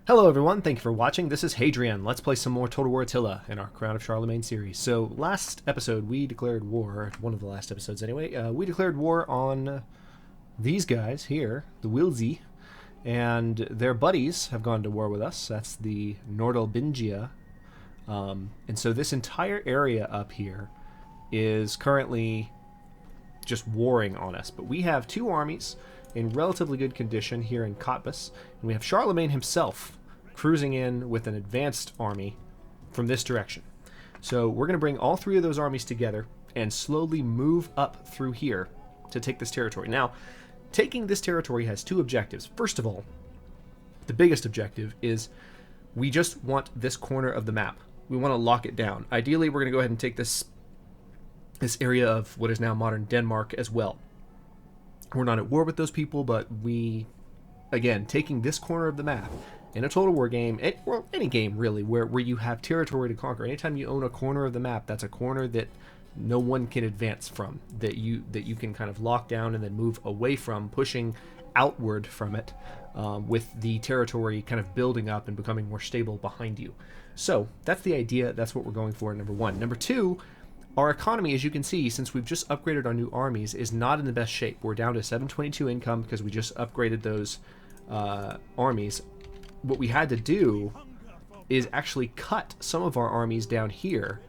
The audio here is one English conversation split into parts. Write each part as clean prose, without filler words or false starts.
Hello everyone, thank you for watching. This is Hadrian. Let's play some more Total War Attila in our Crown of Charlemagne series. So last episode we declared war, one of the last episodes anyway, we declared war on these guys here, the Wilsey, and their buddies have gone to war with us. That's the Nordalbingia. And so this entire area up here is currently just warring on us. But we have two armies in relatively good condition here in Cottbus, and we have Charlemagne himself cruising in with an advanced army from this direction. So we're going to bring all three of those armies together and slowly move up through here to take this territory. Now, taking this territory has two objectives. First of all, the biggest objective is we just want this corner of the map. We want to lock it down. Ideally, we're going to go ahead and take this area of what is now modern Denmark as well. We're not at war with those people, but we, again, taking this corner of the map in a Total War game, well, any game really, where you have territory to conquer. Anytime you own a corner of the map, that's a corner that no one can advance from, that you can kind of lock down and then move away from, pushing outward from it, with the territory kind of building up and becoming more stable behind you. So that's the idea. That's what we're going for, number one. Number two, our economy, as you can see, since we've just upgraded our new armies, is not in the best shape. We're down to 722 income because we just upgraded those armies. What we had to do is actually cut some of our armies down here.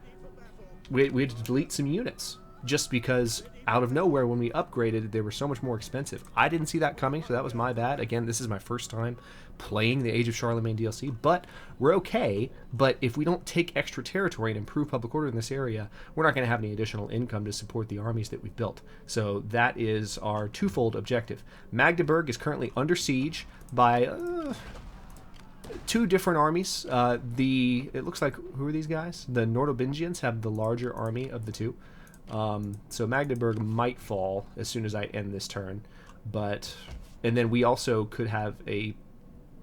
We had to delete some units just because out of nowhere when we upgraded, they were so much more expensive. I didn't see that coming, so that was my bad. Again, this is my first time playing the Age of Charlemagne DLC, but we're okay. But if we don't take extra territory and improve public order in this area, we're not going to have any additional income to support the armies that we've built. So that is our twofold objective. Magdeburg is currently under siege by two different armies. It looks like, who are these guys? The Nordalbingians have the larger army of the two. So Magdeburg might fall as soon as I end this turn, and then we also could have a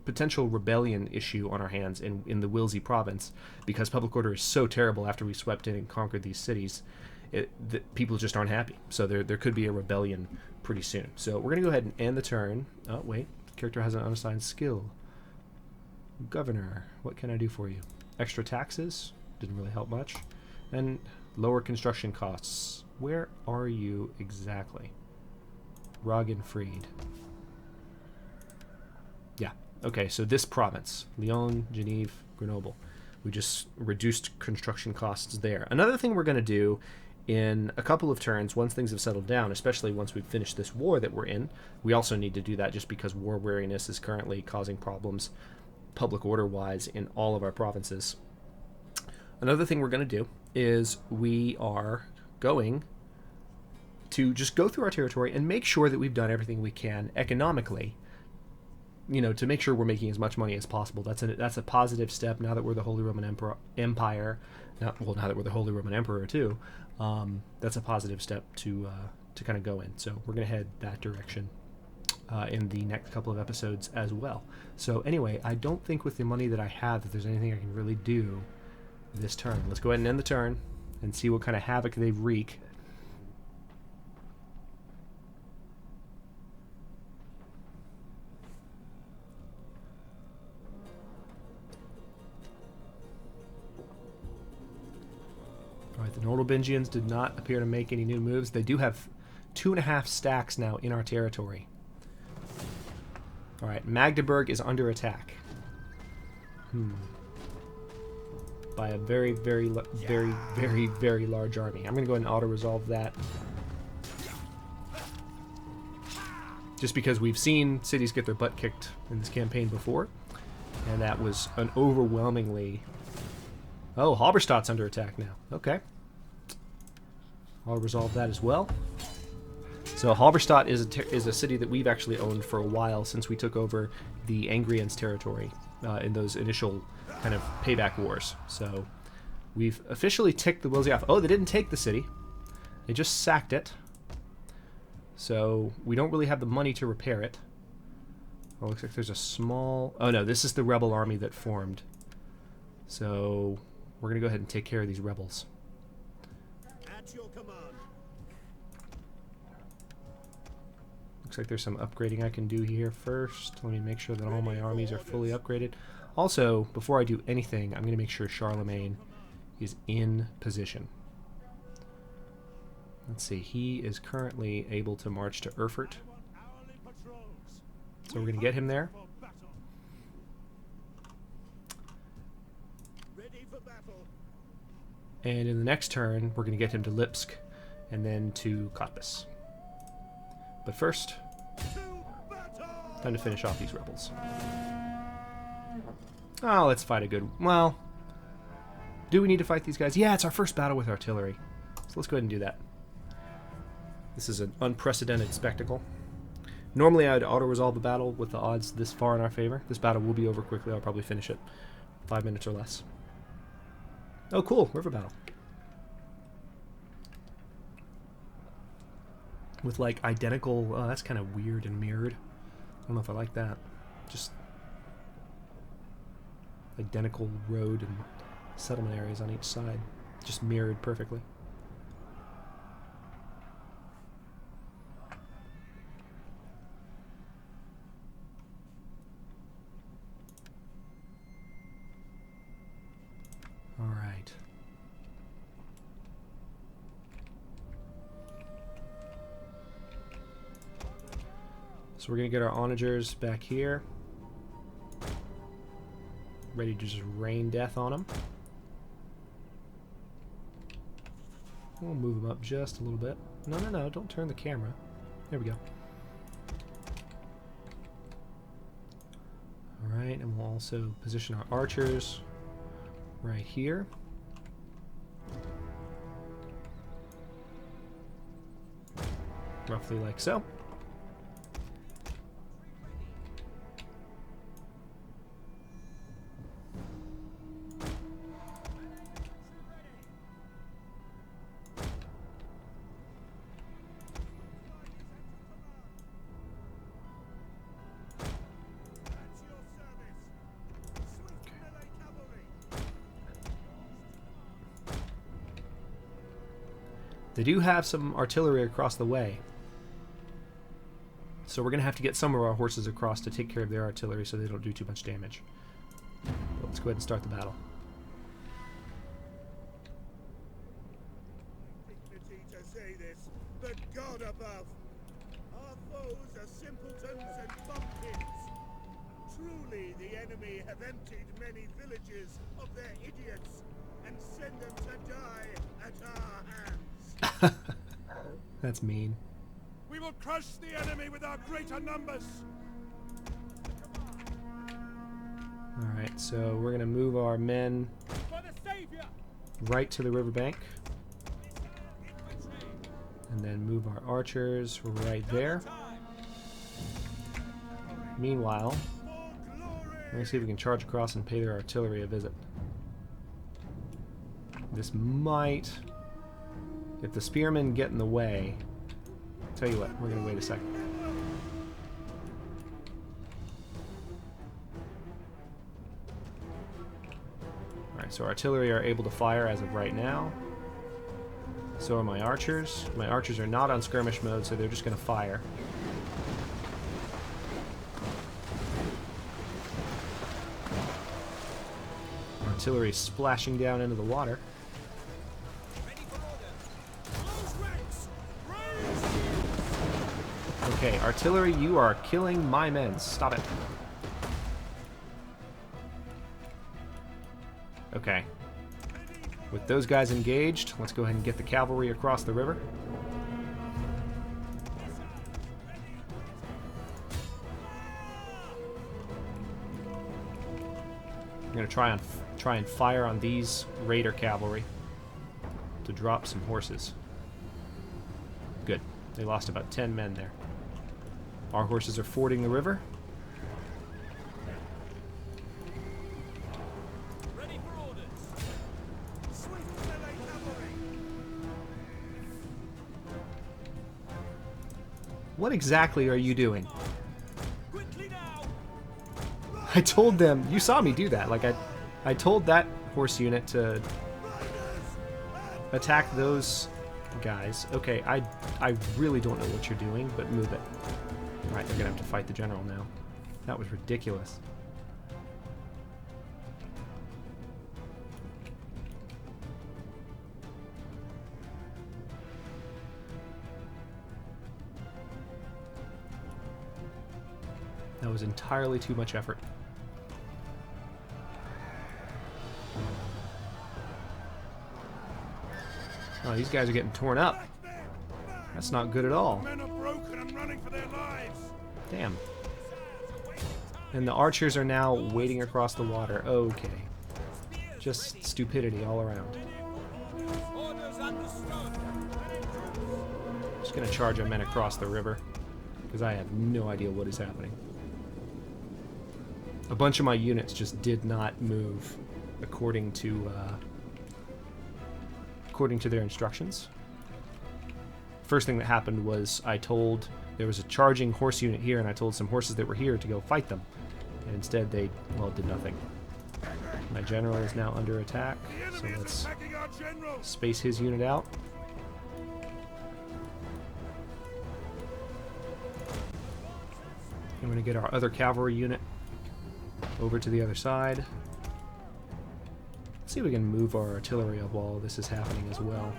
potential rebellion issue on our hands in the Wilsey province, because public order is so terrible after we swept in and conquered these cities. People just aren't happy, so there could be a rebellion pretty soon. So we're gonna go ahead and end the turn. Oh wait, character has an unassigned skill. Governor, what can I do for you? Extra taxes didn't really help much, and lower construction costs. Where are you exactly? Ragenfried. Yeah, okay, so this province, Lyon, Genève, Grenoble. We just reduced construction costs there. Another thing we're going to do in a couple of turns, once things have settled down, especially once we've finished this war that we're in, we also need to do that just because war weariness is currently causing problems public order-wise in all of our provinces. Another thing we're going to do is we are going to just go through our territory and make sure that we've done everything we can economically, to make sure we're making as much money as possible. That's a positive step now that we're the Holy Roman Empire. Now that we're the Holy Roman Emperor too. That's a positive step to kind of go in. So we're going to head that direction in the next couple of episodes as well. So anyway, I don't think with the money that I have that there's anything I can really do this turn. Let's go ahead and end the turn and see what kind of havoc they wreak. Alright, the Nordalbingians did not appear to make any new moves. They do have 2.5 stacks now in our territory. Alright, Magdeburg is under attack. By a very, very, very, very, very large army. I'm going to go ahead and auto-resolve that. Just because we've seen cities get their butt kicked in this campaign before. And that was an overwhelmingly... Oh, Halberstadt's under attack now. Okay. I'll resolve that as well. So Halberstadt is a city that we've actually owned for a while since we took over the Angrians territory in those initial kind of payback wars. So we've officially ticked the Wilsey off. Oh, they didn't take the city. They just sacked it. So we don't really have the money to repair it. Oh, looks like there's a small... Oh no, this is the rebel army that formed. So we're going to go ahead and take care of these rebels. At your command. Looks like there's some upgrading I can do here first. Let me make sure that all my armies are fully upgraded. Also, before I do anything, I'm going to make sure Charlemagne is in position. Let's see, he is currently able to march to Erfurt. So we're going to get him there. And in the next turn, we're going to get him to Lipsk and then to Cottbus. But first, time to finish off these rebels. Oh, let's fight a good... Well, do we need to fight these guys? Yeah, it's our first battle with artillery. So let's go ahead and do that. This is an unprecedented spectacle. Normally I'd auto-resolve a battle with the odds this far in our favor. This battle will be over quickly. I'll probably finish it 5 minutes or less. Oh, cool. River battle. With, like, identical... Oh, that's kind of weird and mirrored. I don't know if I like that. Just identical road and settlement areas on each side. Just mirrored perfectly. All right. So we're going to get our onagers back here. Ready to just rain death on them. We'll move them up just a little bit. No, no, no, don't turn the camera. There we go. Alright, and we'll also position our archers right here. Roughly like so. They do have some artillery across the way. So we're going to have to get some of our horses across to take care of their artillery so they don't do too much damage. But let's go ahead and start the battle. Dignity to say this, but God above, our foes are simpletons and bumpkins. Truly the enemy have emptied many villages of their idiots and send them to die at our hands. That's mean. We will crush the enemy with our greater numbers. Alright, so we're going to move our men right to the riverbank. And then move our archers right there. Meanwhile, we're going to see if we can charge across and pay their artillery a visit. This might... If the spearmen get in the way... Tell you what, we're going to wait a second. Alright, so artillery are able to fire as of right now. So are my archers. My archers are not on skirmish mode, so they're just going to fire. Artillery is splashing down into the water. Okay, artillery, you are killing my men. Stop it. Okay. With those guys engaged, let's go ahead and get the cavalry across the river. I'm going to try and fire on these raider cavalry to drop some horses. Good. They lost about 10 men there. Our horses are fording the river. Ready for orders. What exactly are you doing? Quickly now. I told them, you saw me do that. Like I told that horse unit to attack those guys. Okay, I really don't know what you're doing, but move it. Alright, they're gonna have to fight the general now. That was ridiculous. That was entirely too much effort. Oh, these guys are getting torn up. That's not good at all. Men are broken and running for their lives. Damn. And the archers are now wading across the water. Okay. Just stupidity all around. Just gonna charge our men across the river, because I have no idea what is happening. A bunch of my units just did not move according to their instructions. First thing that happened was I told there was a charging horse unit here, and I told some horses that were here to go fight them. And instead they, well, did nothing. My general is now under attack, so let's space his unit out. I'm going to get our other cavalry unit over to the other side. Let's see if we can move our artillery up while this is happening as well.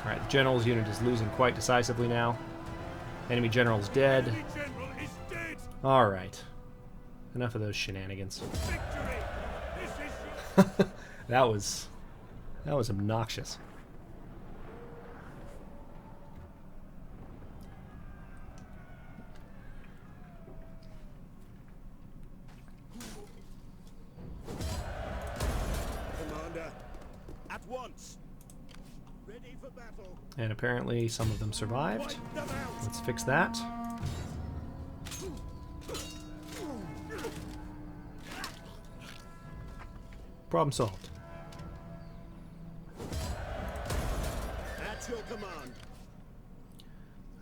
Alright, the general's unit is losing quite decisively now. Enemy general's dead. Enemy general is dead. Alright. Enough of those shenanigans. Victory. This is That was obnoxious. Commander. At once. Ready for battle. And apparently some of them survived. Wipe them out. Let's fix that. Problem solved. At your command.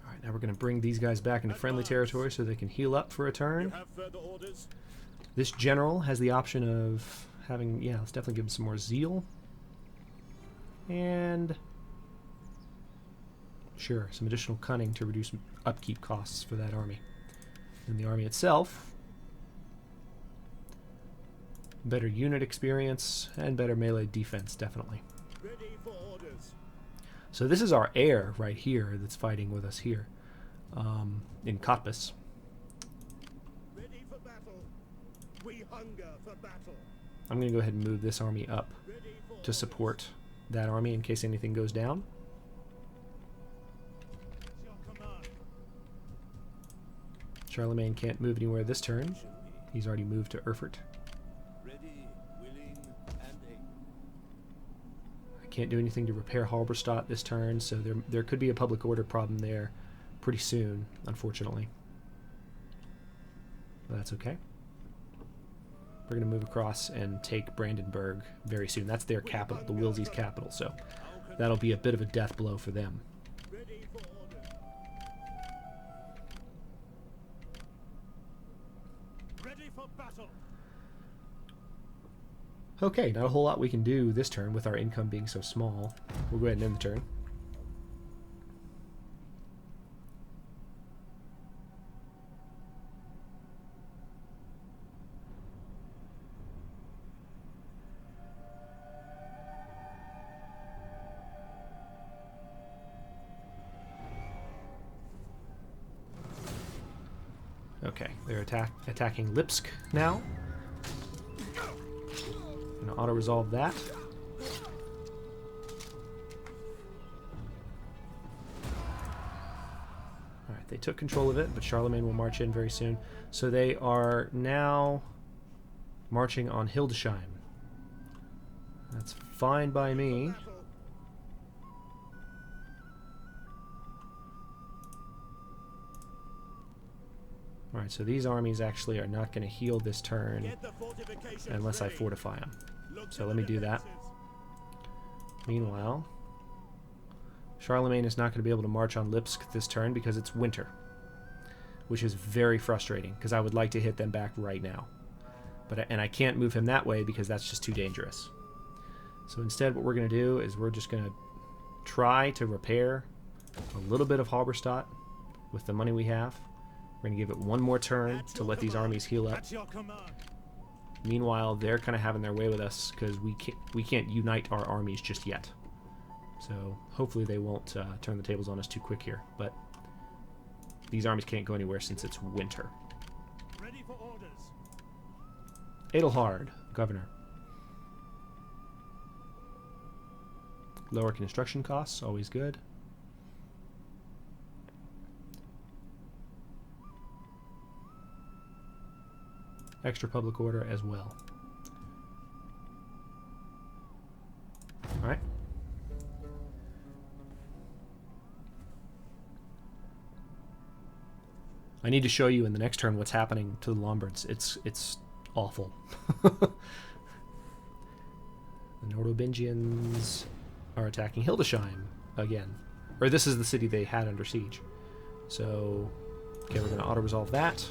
Alright, now we're going to bring these guys back into friendly territory so they can heal up for a You turn. have further orders? This general has the option of having, yeah, let's definitely give him some more zeal. And sure, some additional cunning to reduce upkeep costs for that army. And the army itself, better unit experience and better melee defense, definitely. Ready for orders. So this is our heir right here that's fighting with us here in Cottbus. Ready for battle. We hunger for battle. I'm going to go ahead and move this army up Ready for to support that army in case anything goes down. At your command. Charlemagne can't move anywhere this turn. He's already moved to Erfurt. Ready, willing, and able. I can't do anything to repair Halberstadt this turn, so there could be a public order problem there pretty soon, unfortunately. But that's okay. We're going to move across and take Brandenburg very soon. That's their capital, the Wilsey's capital, so that'll be a bit of a death blow for them. Ready for order. Ready for battle. Okay, not a whole lot we can do this turn with our income being so small. We'll go ahead and end the turn. Okay, they're attacking Lipsk now. Gonna auto-resolve that. Alright, they took control of it, but Charlemagne will march in very soon. So they are now marching on Hildesheim. That's fine by me. Alright, so these armies actually are not going to heal this turn unless I fortify them. So let me do that. Meanwhile, Charlemagne is not going to be able to march on Lipsk this turn because it's winter, which is very frustrating because I would like to hit them back right now. And I can't move him that way because that's just too dangerous. So instead what we're going to do is we're just going to try to repair a little bit of Halberstadt with the money we have. We're going to give it one more turn to let these armies heal up. Meanwhile, they're kind of having their way with us because we can't unite our armies just yet. So hopefully they won't turn the tables on us too quick here. But these armies can't go anywhere since it's winter. Ready for orders. Adelhard, governor. Lower construction costs, always good. Extra public order as well. Alright. I need to show you in the next turn what's happening to the Lombards. It's awful. The Nordobingians are attacking Hildesheim again. Or this is the city they had under siege. So, okay, we're going to auto-resolve that.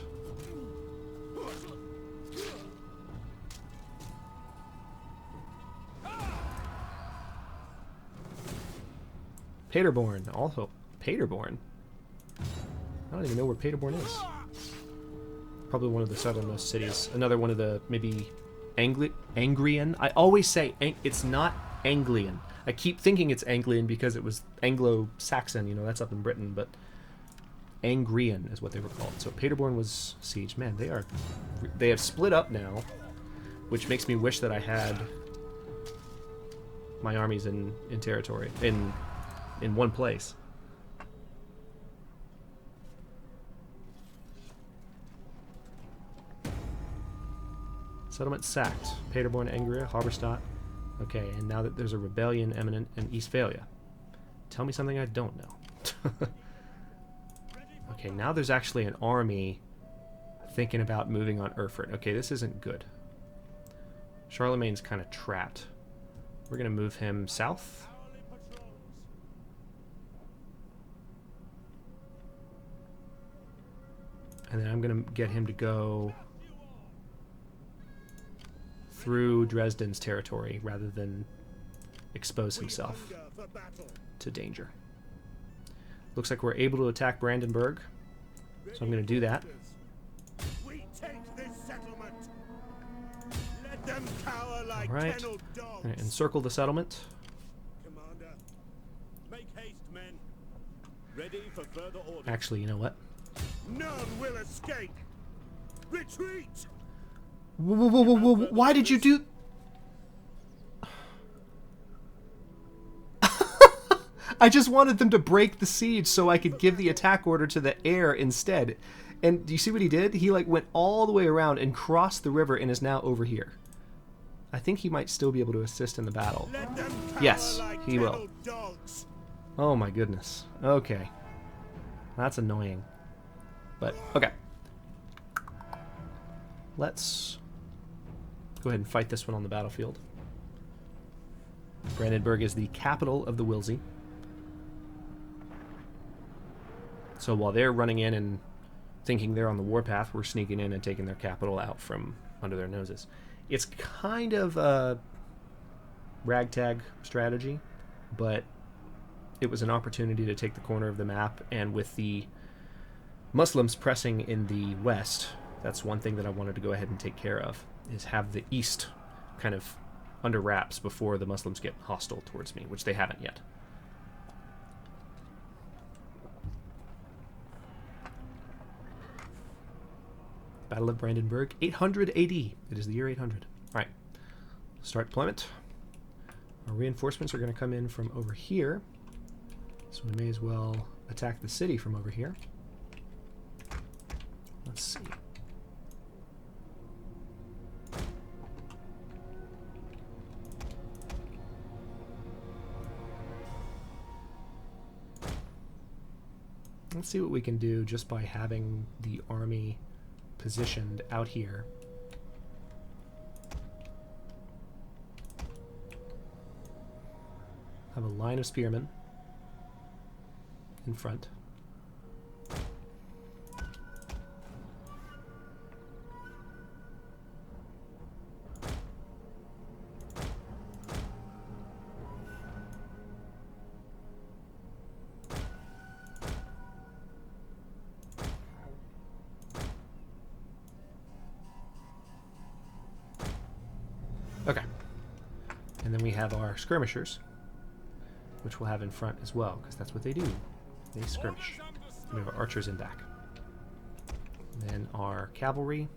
Paderborn, also. Paderborn? I don't even know where Paderborn is. Probably one of the southernmost cities. Another one of the, maybe, Angrian? I always say, it's not Anglian. I keep thinking it's Anglian because it was Anglo-Saxon, you know, that's up in Britain, but Angrian is what they were called. So Paderborn was sieged. Man, they have split up now, which makes me wish that I had my armies in territory, in one place. Settlement sacked. Paderborn, Angria, Halberstadt. Okay, and now that there's a rebellion imminent in Eastphalia. Tell me something I don't know. Okay, now there's actually an army thinking about moving on Erfurt. Okay, this isn't good. Charlemagne's kind of trapped. We're going to move him south. And then I'm going to get him to go through Dresden's territory rather than expose himself to danger. Looks like we're able to attack Brandenburg, so I'm going to do that. We take this settlement. Let them cower like Alright, kenneled dogs. I'm going to encircle the settlement. Commander, make haste, men. Ready for further orders. Actually, you know what? None will escape. Retreat. Why did you do... I just wanted them to break the siege so I could give the attack order to the heir instead. And do you see what he did? He like went all the way around and crossed the river and is now over here. I think he might still be able to assist in the battle. Yes, he will. Oh my goodness. Okay. That's annoying. But, okay. Let's go ahead and fight this one on the battlefield. Brandenburg is the capital of the Wilsey. So while they're running in and thinking they're on the warpath, we're sneaking in and taking their capital out from under their noses. It's kind of a ragtag strategy, but it was an opportunity to take the corner of the map, and with the Muslims pressing in the west, that's one thing that I wanted to go ahead and take care of, is have the east kind of under wraps before the Muslims get hostile towards me, which they haven't yet. Battle of Brandenburg, 800 AD. It is the year 800. Alright, start deployment. Our reinforcements are going to come in from over here, so we may as well attack the city from over here. Let's see. Let's see what we can do just by having the army positioned out here. Have a line of spearmen in front. Okay. And then we have our skirmishers, which we'll have in front as well, because that's what they do. They skirmish. We have our archers in back. And then our cavalry.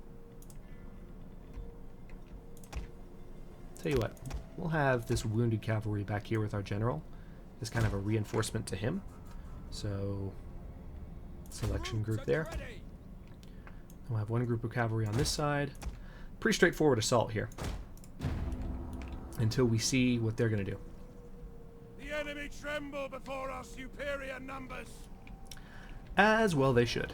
Tell you what, we'll have this wounded cavalry back here with our general as kind of a reinforcement to him. So, selection group there. And we'll have one group of cavalry on this side. Pretty straightforward assault here, until we see what they're going to do. The enemy tremble before our superior numbers. As well they should.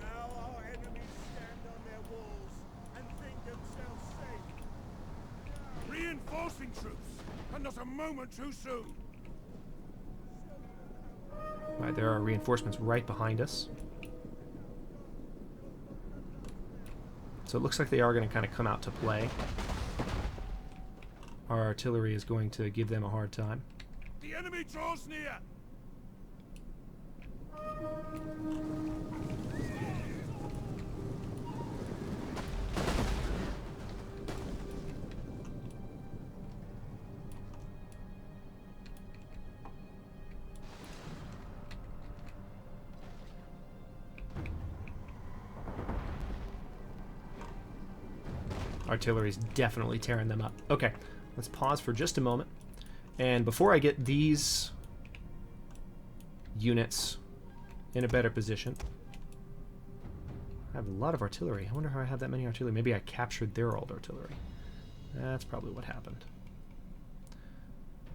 Now our enemies stand on their walls and think themselves safe. Reinforcing troops, and not a moment too soon. Right, there are reinforcements right behind us. So it looks like they are going to kind of come out to play. Our artillery is going to give them a hard time. The enemy draws near. Artillery's definitely tearing them up. Okay, let's pause for just a moment. And before I get these units in a better position, I have a lot of artillery. I wonder how I have that many artillery. Maybe I captured their old artillery. That's probably what happened.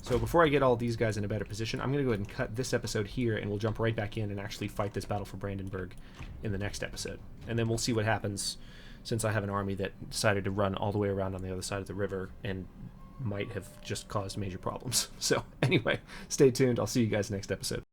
So before I get all these guys in a better position, I'm going to go ahead and cut this episode here, and we'll jump right back in and actually fight this battle for Brandenburg in the next episode. And then we'll see what happens, since I have an army that decided to run all the way around on the other side of the river and might have just caused major problems. So anyway, stay tuned. I'll see you guys next episode.